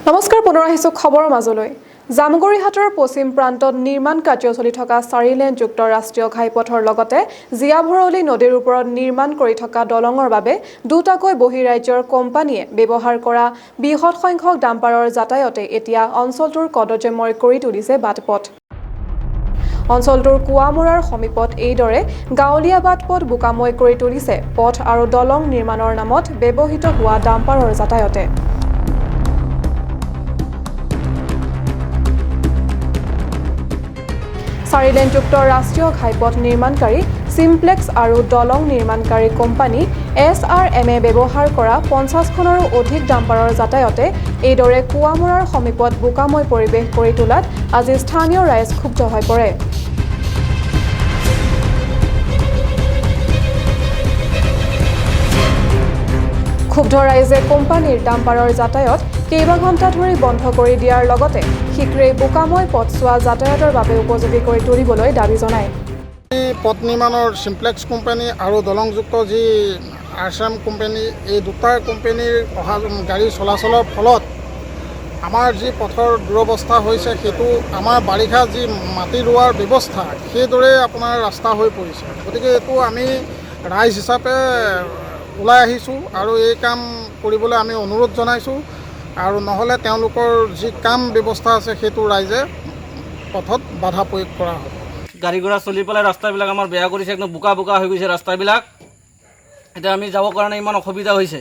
নমস্কাৰ পুনৰ আহিছো খবৰ মাজলৈ জামগুৰিহাটৰ পশ্চিম প্ৰান্তত নিৰ্মাণ কাৰ্য চলি থকা 4 লেনযুক্ত ৰাষ্ট্ৰীয় ঘাইপথৰ লগতে জিয়াভৰলী নদীৰ ওপৰত নিৰ্মাণ কৰি থকা দলঙৰ বাবে দুটাকৈ বহিৰাজ্যৰ কোম্পানীয়ে ব্যৱহাৰ কৰা বৃহৎ সংখ্যক ডাম্পাৰৰ যাতায়াতে এতিয়া অঞ্চলটোৰ কদৰ্যময় কৰি তুলিছে বাটপথ অঞ্চলটোৰ কুৱামুৰাৰ সমীপত এইদৰে গাঁৱলীয়া বাটপথ বোকাময় কৰি তুলিছে পথ আৰু দলং নিৰ্মাণৰ নামত ব্যৱহৃত হোৱা ডাম্পাৰৰ যাতায়াতে 4 লেনযুক্ত ৰাষ্ট্ৰীয় ঘাইপথ নিৰ্মাণকাৰী সিমপ্লেক্স আৰু দলং নিৰ্মাণকাৰী কোম্পানী SRM ব্যৱহাৰ কৰা 50খনৰো অধিক ডাম্পাৰৰ যাতায়াতে এইদৰে কুৱামুৰাৰ সমীপত বোকাময় পৰিৱেশ কৰি তোলাত আজি স্থানীয় ৰাইজ ক্ষুব্ধ হৈ পৰে ক্ষুব্ধ ৰাইজে কোম্পানীৰ ডাম্পাৰৰ যাতায়াত কেইবা ঘণ্টা ধৰি বন্ধ কৰি দিয়াৰ লগতে শীঘ্ৰেই বোকাময় পথছোৱা যাতায়াতৰ বাবে উপযোগী কৰি তুলিবলৈ দাবী জনায় পথ নিৰ্মাণৰ সিমপ্লেক্স কোম্পানী আৰু দলংযুক্ত যি SRM কোম্পানী এই দুটা কোম্পানীৰ অহা গাড়ী চলাচলৰ ফলত আমাৰ যি পথৰ দুৰৱস্থা হৈছে সেইটো আমাৰ বাৰিষা যি মাটি ৰোৱাৰ ব্যৱস্থা সেইদৰে আপোনাৰ ৰাস্তা হৈ পৰিছে গতিকে এইটো আমি ৰাইজ হিচাপে ওলাই আহিছোঁ আৰু এই কাম কৰিবলৈ আমি অনুৰোধ জনাইছোঁ আৰু নহ'লে তেওঁলোকৰ যি কাম ব্যৱস্থা আছে সেইটো ৰাইজে পথত বাধা প্ৰয়োগ কৰা হ'ব গাড়ী ঘোড়া চলি পেলাই ৰাস্তাবিলাক আমাৰ বেয়া কৰিছে একদম বোকা বোকা হৈ গৈছে ৰাস্তাবিলাক এতিয়া আমি যাবৰ কাৰণে ইমান অসুবিধা হৈছে